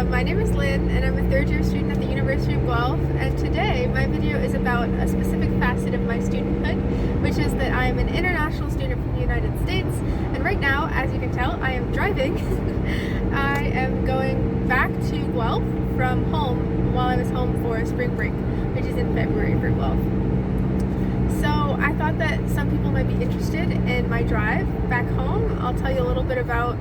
My name is Lynn, and I'm a third-year student at the University of Guelph, and today my video is about a specific facet of my studenthood, which is that I am an international student from the United States, and right now, as you can tell, I am driving. I am going back to Guelph from home while I was home for spring break, which is in February for Guelph. So I thought that some people might be interested in my drive back home. I'll tell you a little bit about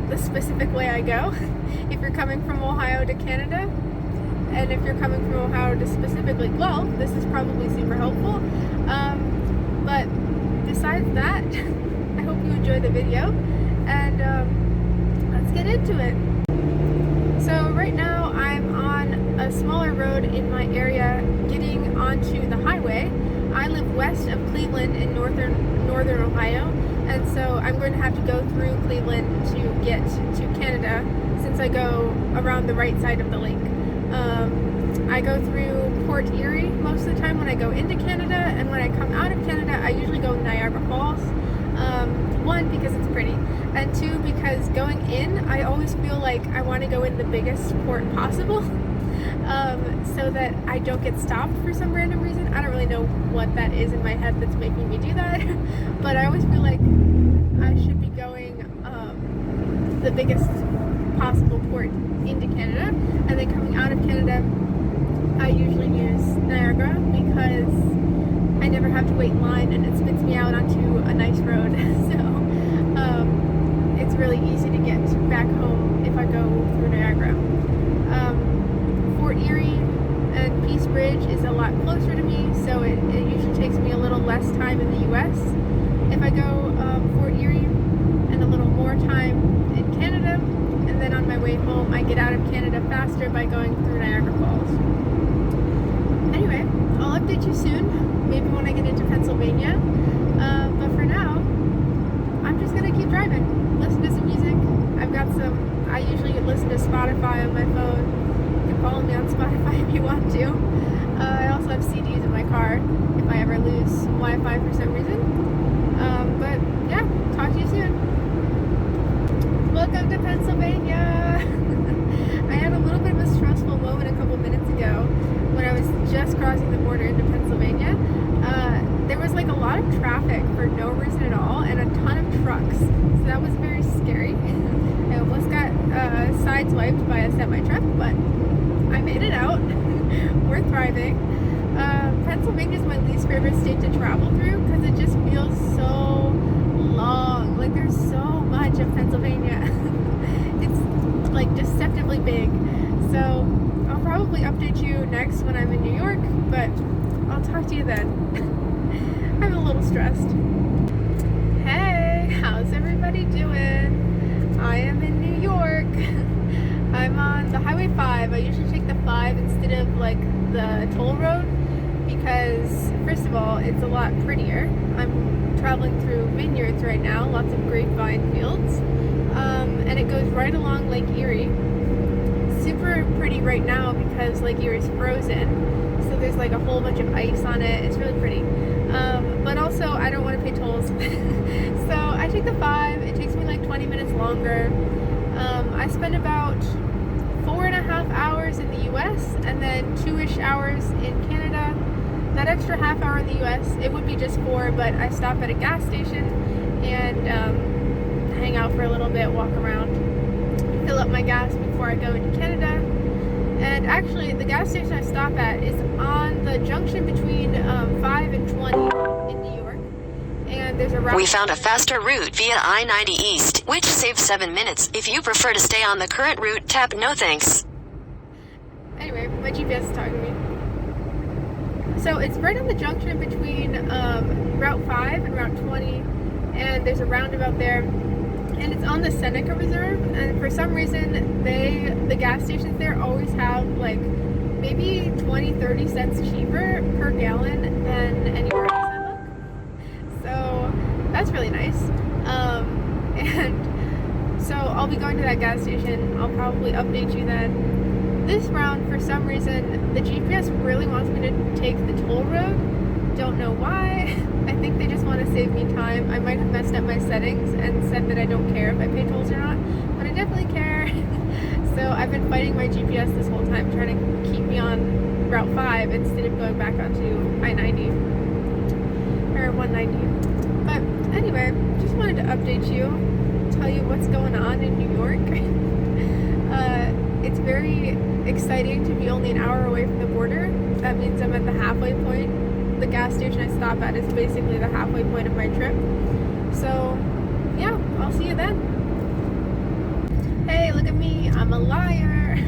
the specific way I go. If you're coming from Ohio to Canada, and if you're coming from Ohio to specifically Guelph, this is probably super helpful. But besides that, I hope you enjoy the video, and let's get into it. So right now I'm on a smaller road in my area getting onto the highway. I live west of Cleveland in northern Ohio, and so I'm going to have to go through Cleveland to get to Canada since I go around the right side of the lake. I go through Port Erie most of the time when I go into Canada, and when I come out of Canada I usually go Niagara Falls. One, because it's pretty, and two, because going in I always feel like I want to go in the biggest port possible. So that I don't get stopped for some random reason. I don't really know what that is in my head that's making me do that, but I always feel like I should be going the biggest possible port into Canada, and then coming out of Canada I usually use Niagara because I never have to wait in line and it spits me out onto a nice road. So it's really easy to get back home if I go through Niagara. Fort Erie and Peace Bridge is a lot closer to me, so it usually takes me a little less time in the US if I go Fort Erie, and a little more time in Canada, and then on my way home I get out of Canada faster by going through Niagara Falls. Anyway, I'll update you soon, maybe when I get into Pennsylvania, but for now I'm just gonna keep driving, listen to some music. I usually listen to Spotify on my phone. You can follow me on Spotify if you want to. I also have CDs in my car if I ever lose Wi-Fi for some reason. But yeah, talk to you soon. Welcome to Pennsylvania! I had a little bit of a stressful moment a couple minutes ago when I was just crossing the border into Pennsylvania. There was like a lot of traffic for no reason at all, and a ton of trucks. So that was very scary. I almost got sideswiped by a semi-truck, but I made it out. We're thriving. Pennsylvania is my least favorite state to travel through because it just feels so long. Like there's so much of Pennsylvania. It's like deceptively big. So I'll probably update you next when I'm in New York, but I'll talk to you then. I'm a little stressed. Hey, how's everybody doing? I am in New York. I'm on the Highway 5. I usually take the 5 instead of like the toll road because, first of all, it's a lot prettier. I'm traveling through vineyards right now, lots of grapevine fields, and it goes right along Lake Erie. Super pretty right now because Lake Erie's frozen, so there's like a whole bunch of ice on it. It's really pretty. But also I don't want to pay tolls. So I take the 5. It takes me like 20 minutes longer. I spend about 4.5 hours in the US and then 2-ish hours in Canada. That extra half hour in the US, it would be just 4, but I stop at a gas station and hang out for a little bit, walk around, fill up my gas before I go into Canada. And actually, the gas station I stop at is on the junction between 5 and 20 in New York. And there's a route. We found a faster route via I-90 East, which saves 7 minutes. If you prefer to stay on the current route, tap no thanks. Anyway, my GPS is talking to me. So it's right on the junction between Route 5 and Route 20, and there's a roundabout there. And it's on the Seneca Reserve, and for some reason the gas stations there always have like maybe 20-30 cents cheaper per gallon than anywhere else I look. So that's really nice. And so I'll be going to that gas station. I'll probably update you then. This round, for some reason, the GPS really wants me to take the toll road. Don't know why. I think they just want to save me time. I might have messed up my settings and said that I don't care if I pay tolls or not, but I definitely care. So I I've been fighting my GPS this whole time, trying to keep me on Route 5 instead of going back onto I-90 or 190. But anyway, just wanted to update you, tell you what's going on in New York. It's very exciting to be only an hour away from the border. That means I'm at the halfway point. The gas station I stop at is basically the halfway point of my trip. So yeah, I'll see you then. Hey, look at me, I'm a liar.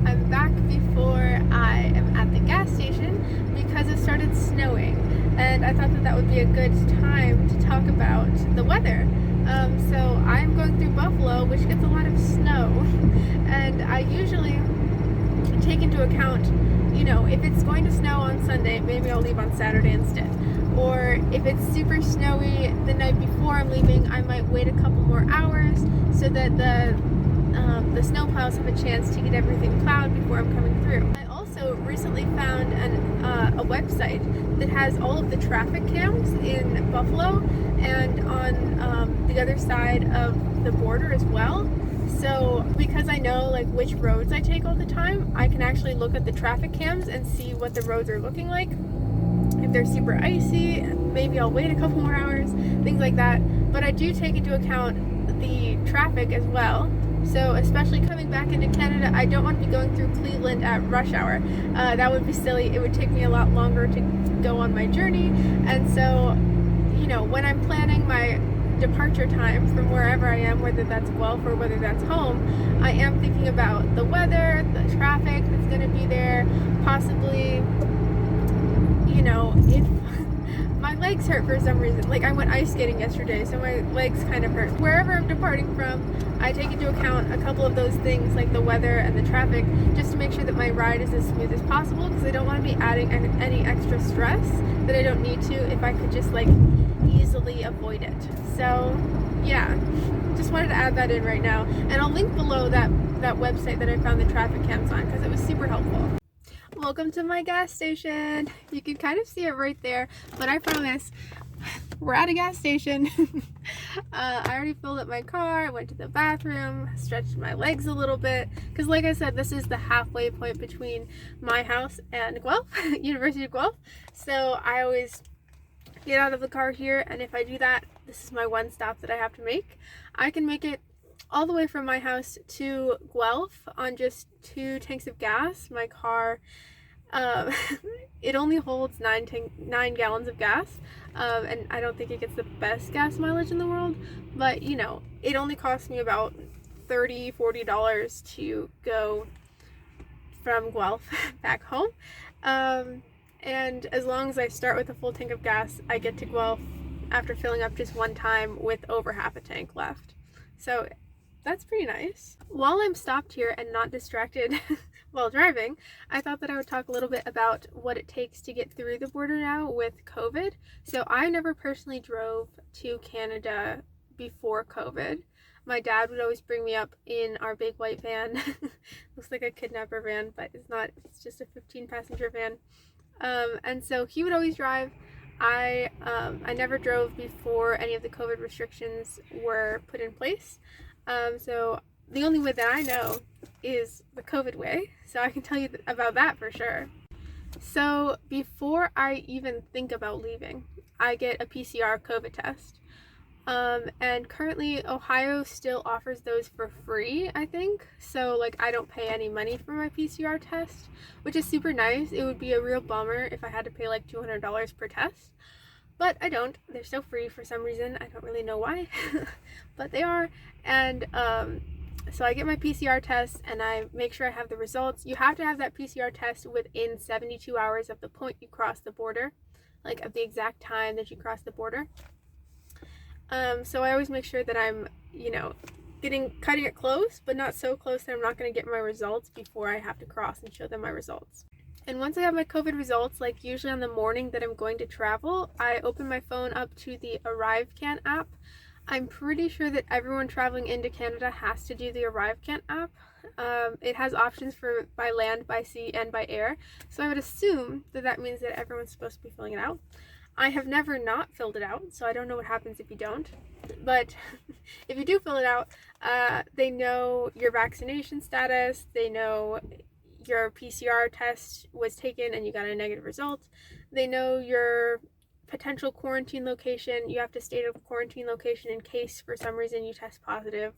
I'm back before I am at the gas station because it started snowing, and I thought that that would be a good time to talk about the weather. So I'm going through Buffalo, which gets a lot of snow, and I usually take into account, you know, if it's going to snow on Sunday, maybe I'll leave on Saturday instead. Or if it's super snowy the night before I'm leaving, I might wait a couple more hours so that the snowplows have a chance to get everything plowed before I'm coming through. I also recently found a website that has all of the traffic cams in Buffalo and on the other side of the border as well. So because I know like which roads I take all the time, I can actually look at the traffic cams and see what the roads are looking like. If they're super icy, maybe I'll wait a couple more hours, things like that. But I do take into account the traffic as well. So especially coming back into Canada, I don't want to be going through Cleveland at rush hour. That would be silly. It would take me a lot longer to go on my journey. And so, you know, when I'm planning my departure time from wherever I am, whether that's Guelph or whether that's home, I am thinking about the weather, the traffic that's going to be there, possibly, you know, if my legs hurt for some reason. Like I went ice skating yesterday, so my legs kind of hurt. Wherever I'm departing from, I take into account a couple of those things like the weather and the traffic, just to make sure that my ride is as smooth as possible, because I don't want to be adding any extra stress that I don't need to if I could just like easily avoid it. So yeah, just wanted to add that in right now, and I'll link below that website that I found the traffic cams on, because it was super helpful. Welcome to my gas station. You can kind of see it right there, but I promise we're at a gas station. I already filled up my car, I went to the bathroom, stretched my legs a little bit, because like I said, this is the halfway point between my house and Guelph, University of Guelph. So I always get out of the car here, and if I do that, this is my one stop that I have to make. I can make it all the way from my house to Guelph on just 2 tanks of gas. My car, it only holds 9 gallons of gas, and I don't think it gets the best gas mileage in the world, but you know, it only costs me about $30-40 to go from Guelph back home, and as long as I start with a full tank of gas, I get to Guelph after filling up just one time with over half a tank left. So that's pretty nice. While I'm stopped here and not distracted while driving, I thought that I would talk a little bit about what it takes to get through the border now with COVID. So I never personally drove to Canada before COVID. My dad would always bring me up in our big white van. Looks like a kidnapper van, but it's not. It's just a 15-passenger van. And so he would always drive. I never drove before any of the COVID restrictions were put in place. So the only way that I know is the COVID way, so I can tell you about that for sure. So before I even think about leaving, I get a PCR COVID test. And currently Ohio still offers those for free, I think. So like I don't pay any money for my PCR test, which is super nice. It would be a real bummer if I had to pay like $200 per test. But I don't. They're still free for some reason. I don't really know why, but they are. And so I get my PCR test and I make sure I have the results. You have to have that PCR test within 72 hours of the point you cross the border, like of the exact time that you cross the border. So I always make sure that I'm, you know, cutting it close, but not so close that I'm not going to get my results before I have to cross and show them my results. And once I have my COVID results, like usually on the morning that I'm going to travel, I open my phone up to the ArriveCan app. I'm pretty sure that everyone traveling into Canada has to do the ArriveCan app. It has options for by land, by sea, and by air. So I would assume that that means that everyone's supposed to be filling it out. I have never not filled it out, so I don't know what happens if you don't. But if you do fill it out, they know your vaccination status, they know your PCR test was taken and you got a negative result, they know your potential quarantine location. You have to stay at a quarantine location in case for some reason you test positive.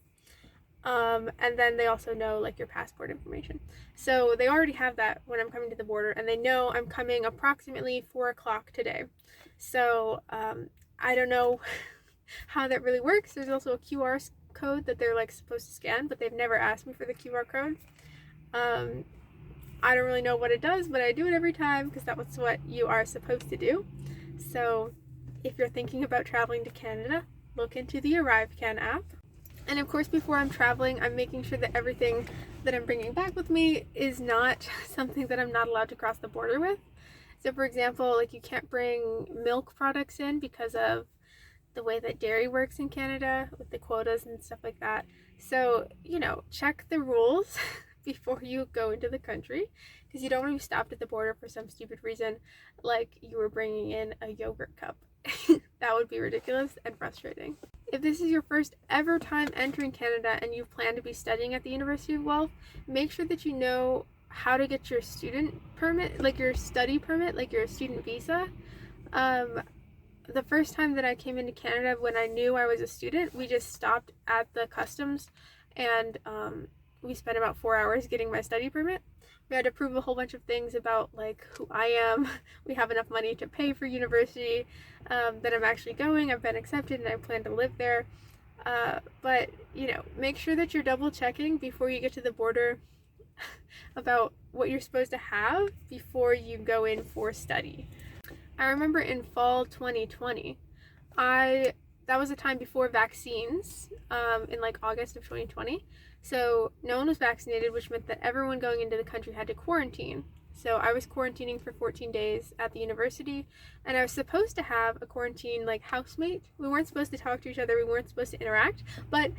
And then they also know like your passport information. So they already have that when I'm coming to the border, and they know I'm coming approximately 4 o'clock today. So I don't know how that really works. There's also a QR code that they're like supposed to scan, but they've never asked me for the QR code. I don't really know what it does, but I do it every time because that's what you are supposed to do. So if you're thinking about traveling to Canada, look into the ArriveCan app. And of course, before I'm traveling, I'm making sure that everything that I'm bringing back with me is not something that I'm not allowed to cross the border with. So for example, like you can't bring milk products in because of the way that dairy works in Canada with the quotas and stuff like that. So, you know, check the rules before you go into the country, because you don't want to be stopped at the border for some stupid reason, like you were bringing in a yogurt cup. That would be ridiculous and frustrating. If this is your first ever time entering Canada and you plan to be studying at the University of Guelph, make sure that you know how to get your student permit, like your study permit, like your student visa. The first time that I came into Canada, when I knew I was a student, we just stopped at the customs and we spent about 4 hours getting my study permit. We had to prove a whole bunch of things about like who I am. We have enough money to pay for university, that I'm actually going, I've been accepted, and I plan to live there. But you know, make sure that you're double checking before you get to the border about what you're supposed to have before you go in for study. I remember in fall 2020, that was a time before vaccines, in like August of 2020. So no one was vaccinated, which meant that everyone going into the country had to quarantine. So I was quarantining for 14 days at the university, and I was supposed to have a quarantine like housemate. We weren't supposed to talk to each other, we weren't supposed to interact, but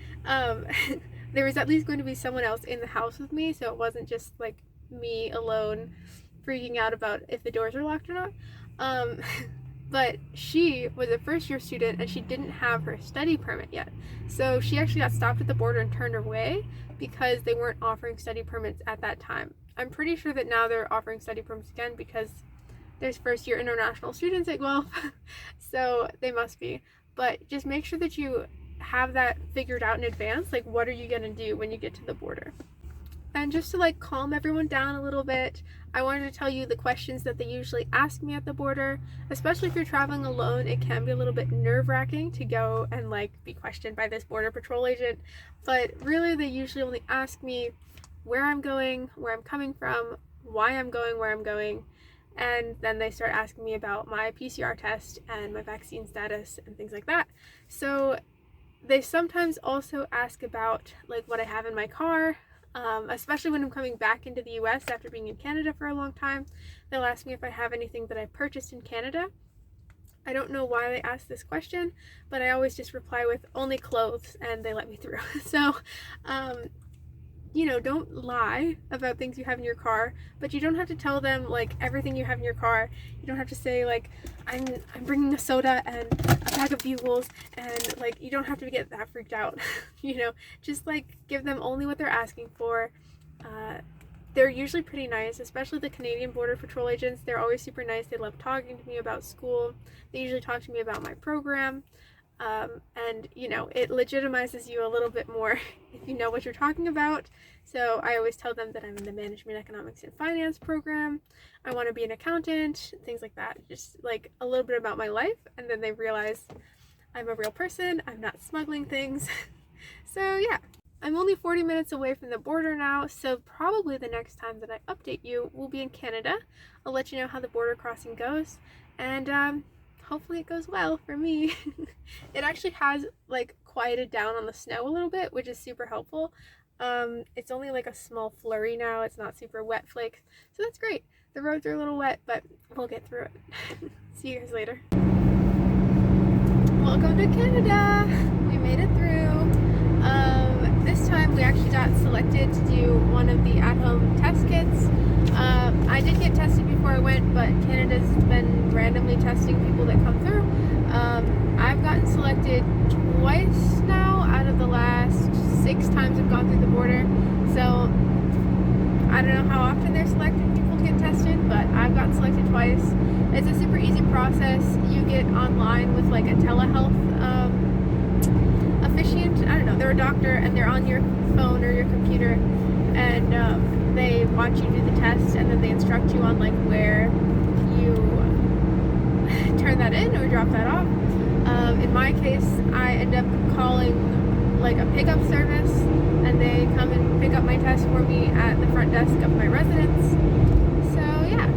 there was at least going to be someone else in the house with me, so it wasn't just like me alone freaking out about if the doors were locked or not. But she was a first year student and she didn't have her study permit yet. So she actually got stopped at the border and turned away because they weren't offering study permits at that time. I'm pretty sure that now they're offering study permits again because there's first year international students at Guelph, so they must be. But just make sure that you have that figured out in advance, like what are you gonna do when you get to the border. And just to like calm everyone down a little bit, I wanted to tell you the questions that they usually ask me at the border. Especially if you're traveling alone, it can be a little bit nerve-wracking to go and like be questioned by this border patrol agent. But really they usually only ask me where I'm going, where I'm coming from, why I'm going where I'm going, and then they start asking me about my PCR test and my vaccine status and things like that. So they sometimes also ask about like what I have in my car. Especially when I'm coming back into the US after being in Canada for a long time. They'll ask me if I have anything that I purchased in Canada. I don't know why they ask this question, but I always just reply with only clothes and they let me through. So, you know, don't lie about things you have in your car, but you don't have to tell them like everything you have in your car. You don't have to say like, I'm bringing a soda and a bag of bugles, and like you don't have to get that freaked out. You know, just like give them only what they're asking for. They're usually pretty nice, especially the Canadian Border Patrol agents. They're always super nice. They love talking to me about school. They usually talk to me about my program. And you know, it legitimizes you a little bit more if you know what you're talking about. So I always tell them that I'm in the Management, Economics, and Finance program. I want to be an accountant, things like that. Just like a little bit about my life, and then they realize I'm a real person, I'm not smuggling things. So yeah, I'm only 40 minutes away from the border now, so probably the next time that I update you will be in Canada. I'll let you know how the border crossing goes, and hopefully it goes well for me. It actually has like quieted down on the snow a little bit, which is super helpful. It's only like a small flurry now. It's not super wet flakes, so that's great. The roads are a little wet, but we'll get through it. See you guys later. Welcome to Canada. We made it through. This time we actually got selected to do one of the at-home test kits. I did get tested before I went, but Canada's been randomly testing people that come through. I've gotten selected twice now out of the last 6 times I've gone through the border. So I don't know how often they're selecting people to get tested, but I've gotten selected twice. It's a super easy process. You get online with like a telehealth officiant. I don't know, they're a doctor and they're on your phone or your computer, and they watch you do the test, and then they instruct you on like where you turn that in or drop that off. In my case, I end up calling like a pickup service, and they come and pick up my test for me at the front desk of my residence. So yeah,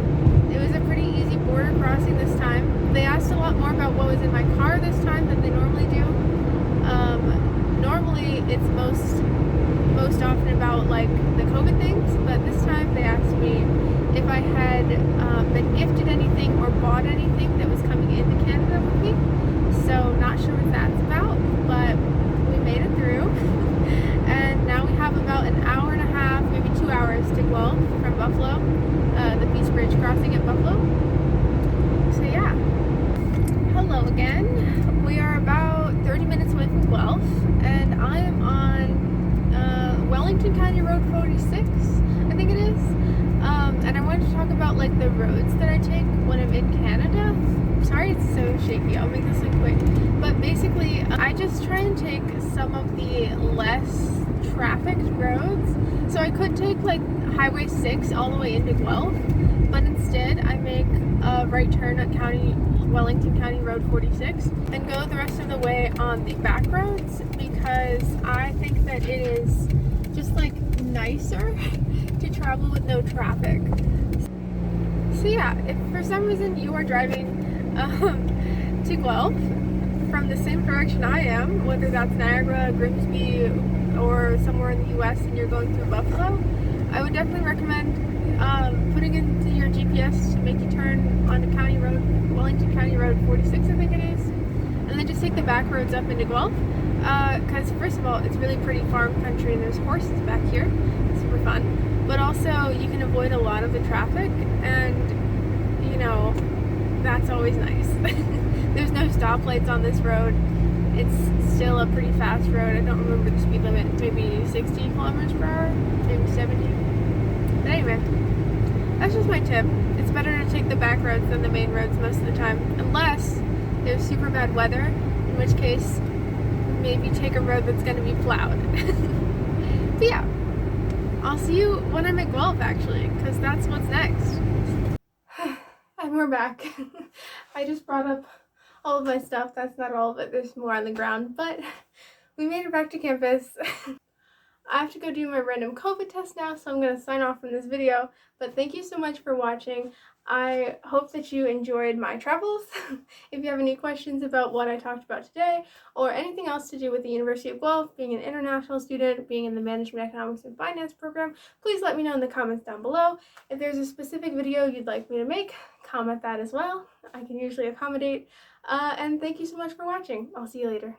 it was a pretty easy border crossing this time. They asked a lot more about what was in my car this time than they normally do. Normally it's most often about like the COVID things, but this time they asked me if I had been gifted anything or bought anything that was coming into Canada with me. So not sure what that's about, but we made it through. And now we have about an hour and a half, maybe 2 hours to Guelph from Buffalo, the Peace Bridge crossing at Buffalo. So yeah, hello again. We are about 30 minutes away from Guelph, and I am on Wellington County Road 46, I think it is. And I wanted to talk about like the roads that I take when I'm in Canada. Sorry it's so shaky, I'll make this like quick. But basically, I just try and take some of the less trafficked roads. So I could take like Highway 6 all the way into Guelph, but instead I make a right turn at Wellington County Road 46 and go the rest of the way on the back roads, because I think that it is just like nicer to travel with no traffic. So yeah, if for some reason you are driving to Guelph from the same direction I am, whether that's Niagara, Grimsby, or somewhere in the US, and you're going through Buffalo, I would definitely recommend putting into your GPS to make you turn onto County Road, Wellington County Road 46, I think it is, and then just take the back roads up into Guelph, because first of all, it's really pretty farm country and there's horses back here, it's super fun, but also you can avoid a lot of the traffic, and you know, that's always nice. There's no stoplights on this road. It's still a pretty fast road. I don't remember the speed limit, maybe 60 kilometers per hour, maybe 70. But anyway, that's just my tip. It's better to take the back roads than the main roads most of the time, unless there's super bad weather, in which case maybe take a road that's going to be plowed. But yeah, I'll see you when I'm at Guelph actually, because that's what's next. And we're back. I just brought up all of my stuff. That's not all of it. There's more on the ground, but we made it back to campus. I have to go do my random COVID test now, so I'm going to sign off from this video. But thank you so much for watching. I hope that you enjoyed my travels. If you have any questions about what I talked about today, or anything else to do with the University of Guelph, being an international student, being in the Management, Economics, and Finance program, please let me know in the comments down below. If there's a specific video you'd like me to make, comment that as well. I can usually accommodate. And thank you so much for watching. I'll see you later.